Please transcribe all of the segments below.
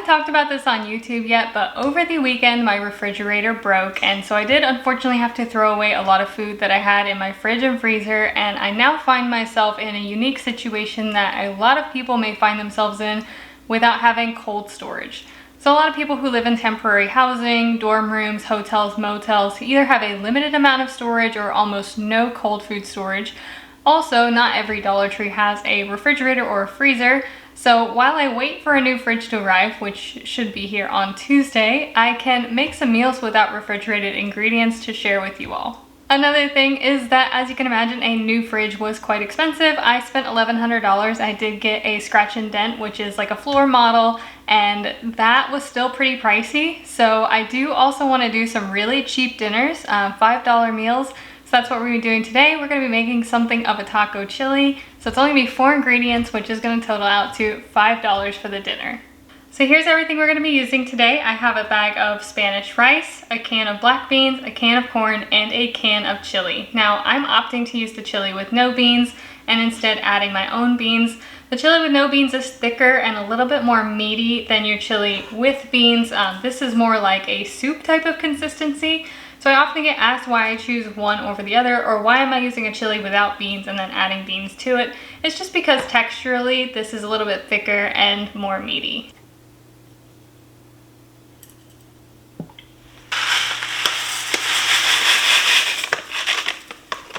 haven't talked about this on YouTube yet, but over the weekend my refrigerator broke, and so I did unfortunately have to throw away a lot of food that I had in my fridge and freezer, and I now find myself in a unique situation that a lot of people may find themselves in without having cold storage. So a lot of people who live in temporary housing, dorm rooms, hotels, motels either have a limited amount of storage or almost no cold food storage. Also, not every Dollar Tree has a refrigerator or a freezer. So while I wait for a new fridge to arrive, which should be here on Tuesday, I can make some meals without refrigerated ingredients to share with you all. Another thing is that, as you can imagine, a new fridge was quite expensive. I spent $1,100. I did get a scratch and dent, which is like a floor model, and that was still pretty pricey. So I do also want to do some really cheap dinners, $5 meals. So that's what we're gonna be doing today. We're gonna be making something of a taco chili. So it's only gonna be 4 ingredients, which is gonna total out to $5 for the dinner. So here's everything we're gonna be using today. I have a bag of Spanish rice, a can of black beans, a can of corn, and a can of chili. Now I'm opting to use the chili with no beans and instead adding my own beans. The chili with no beans is thicker and a little bit more meaty than your chili with beans. This is more like a soup type of consistency. So I often get asked why I choose one over the other, or why am I using a chili without beans and then adding beans to it. It's just because texturally this is a little bit thicker and more meaty.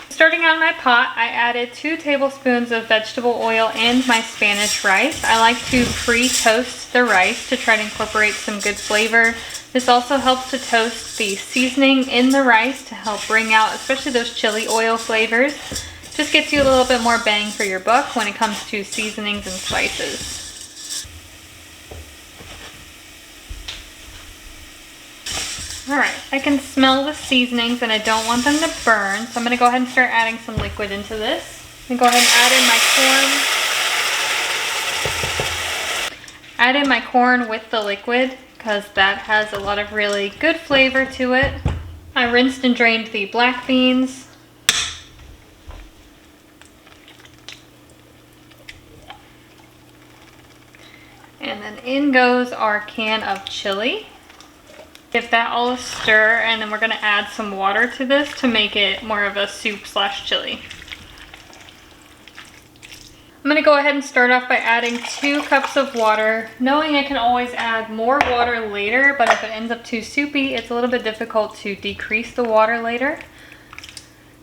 Starting out in my pot, I added 2 tablespoons of vegetable oil and my Spanish rice. I like to pre-toast the rice to try to incorporate some good flavor. This also helps to toast the seasoning in the rice to help bring out especially those chili oil flavors. Just gets you a little bit more bang for your buck when it comes to seasonings and spices. Alright, I can smell the seasonings and I don't want them to burn, so I'm going to go ahead and start adding some liquid into this. I'm going to go ahead and add in my corn with the liquid, because that has a lot of really good flavor to it. I rinsed and drained the black beans. And then in goes our can of chili. Give that all a stir, and then we're going to add some water to this to make it more of a soup slash chili. I'm going to go ahead and start off by adding 2 cups of water, knowing I can always add more water later, but if it ends up too soupy, it's a little bit difficult to decrease the water later.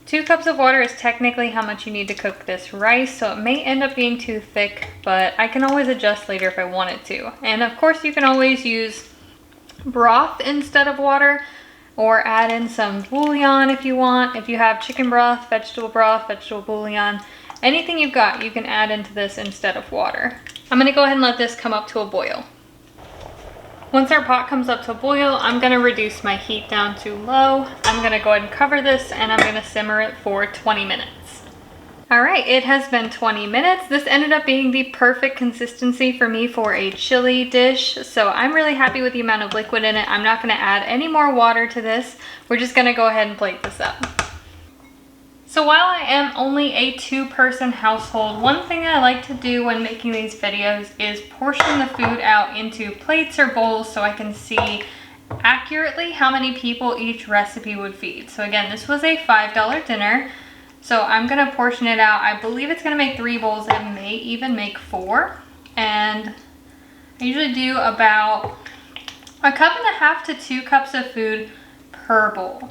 2 cups of water is technically how much you need to cook this rice, so it may end up being too thick, but I can always adjust later if I wanted to. And of course you can always use broth instead of water, or add in some bouillon if you want. If you have chicken broth, vegetable bouillon, anything you've got, you can add into this instead of water. I'm gonna go ahead and let this come up to a boil. Once our pot comes up to a boil, I'm gonna reduce my heat down to low. I'm gonna go ahead and cover this, and I'm gonna simmer it for 20 minutes. All right, it has been 20 minutes. This ended up being the perfect consistency for me for a chili dish. So I'm really happy with the amount of liquid in it. I'm not gonna add any more water to this. We're just gonna go ahead and plate this up. So while I am only a 2-person household, one thing I like to do when making these videos is portion the food out into plates or bowls so I can see accurately how many people each recipe would feed. So again, this was a $5 dinner. So I'm gonna portion it out. I believe it's gonna make 3 bowls. It may even make 4. And I usually do about 1.5 cups to 2 cups of food per bowl.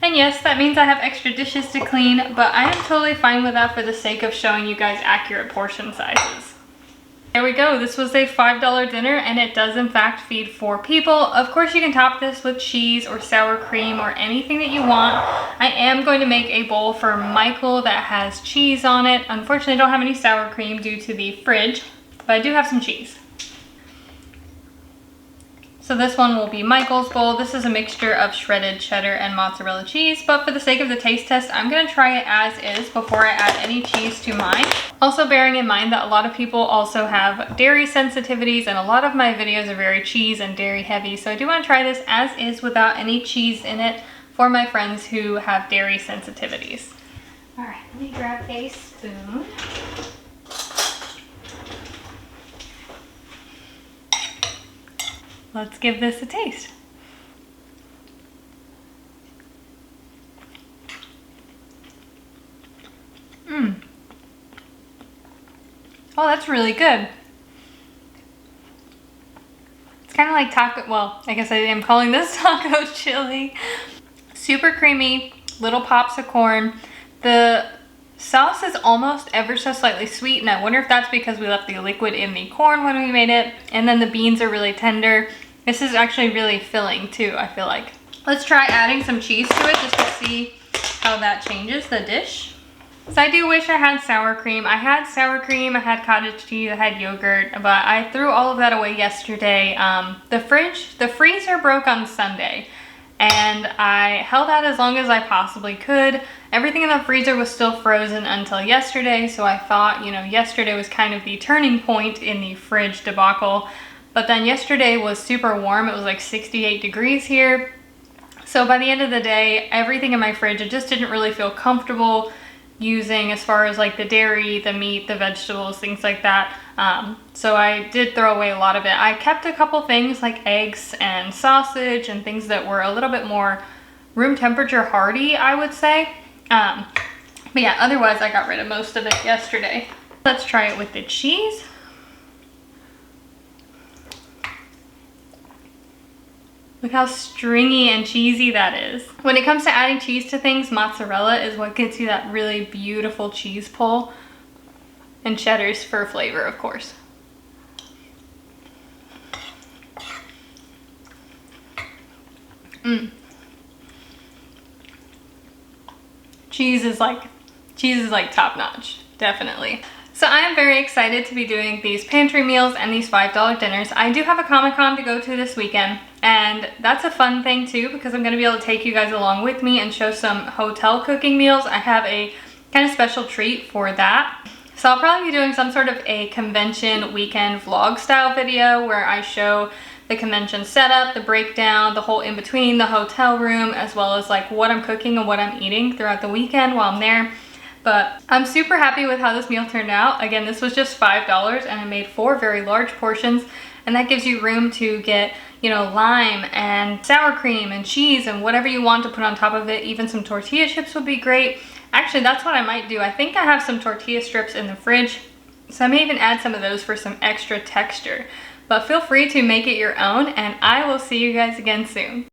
And yes, that means I have extra dishes to clean, but I am totally fine with that for the sake of showing you guys accurate portion sizes. There we go. This was a $5 dinner, and it does in fact feed 4 people. Of course, you can top this with cheese or sour cream or anything that you want. I am going to make a bowl for Michael that has cheese on it. Unfortunately, I don't have any sour cream due to the fridge, but I do have some cheese. So this one will be Michael's bowl. This is a mixture of shredded cheddar and mozzarella cheese, but for the sake of the taste test, I'm gonna try it as is before I add any cheese to mine. Also bearing in mind that a lot of people also have dairy sensitivities, and a lot of my videos are very cheese and dairy heavy, so I do wanna try this as is without any cheese in it for my friends who have dairy sensitivities. All right, let me grab a spoon. let's give this a taste. Oh, that's really good. It's kind of like taco, well, I guess I am calling this taco chili. Super creamy, little pops of corn. The sauce is almost ever so slightly sweet, and I wonder if that's because we left the liquid in the corn when we made it. And then the beans are really tender. This is actually really filling too, I feel like. Let's try adding some cheese to it just to see how that changes the dish. So I do wish I had sour cream. I had sour cream, I had cottage cheese, I had yogurt, but I threw all of that away yesterday. The freezer broke on Sunday, and I held out as long as I possibly could. Everything in the freezer was still frozen until yesterday, so I thought, you know, yesterday was kind of the turning point in the fridge debacle. But then yesterday was super warm. It was like 68 degrees here. So by the end of the day, everything in my fridge, it just didn't really feel comfortable using as far as like the dairy, the meat, the vegetables, things like that. So I did throw away a lot of it. I kept a couple things like eggs and sausage and things that were a little bit more room temperature hardy, I would say. But yeah, otherwise I got rid of most of it yesterday. Let's try it with the cheese. Look how stringy and cheesy that is. When it comes to adding cheese to things, mozzarella is what gets you that really beautiful cheese pull. And cheddar's for flavor, of course. Cheese is like top notch, definitely. So I am very excited to be doing these pantry meals and these $5 dinners. I do have a Comic-Con to go to this weekend, and that's a fun thing too because I'm gonna be able to take you guys along with me and show some hotel cooking meals. I have a kind of special treat for that. So I'll probably be doing some sort of a convention weekend vlog style video where I show the convention setup, the breakdown, the whole in-between, the hotel room, as well as like what I'm cooking and what I'm eating throughout the weekend while I'm there. But I'm super happy with how this meal turned out. Again, this was just $5 and I made 4 very large portions, and that gives you room to get, you know, lime and sour cream and cheese and whatever you want to put on top of it. Even some tortilla chips would be great. Actually, that's what I might do. I think I have some tortilla strips in the fridge, so I may even add some of those for some extra texture. But feel free to make it your own, and I will see you guys again soon.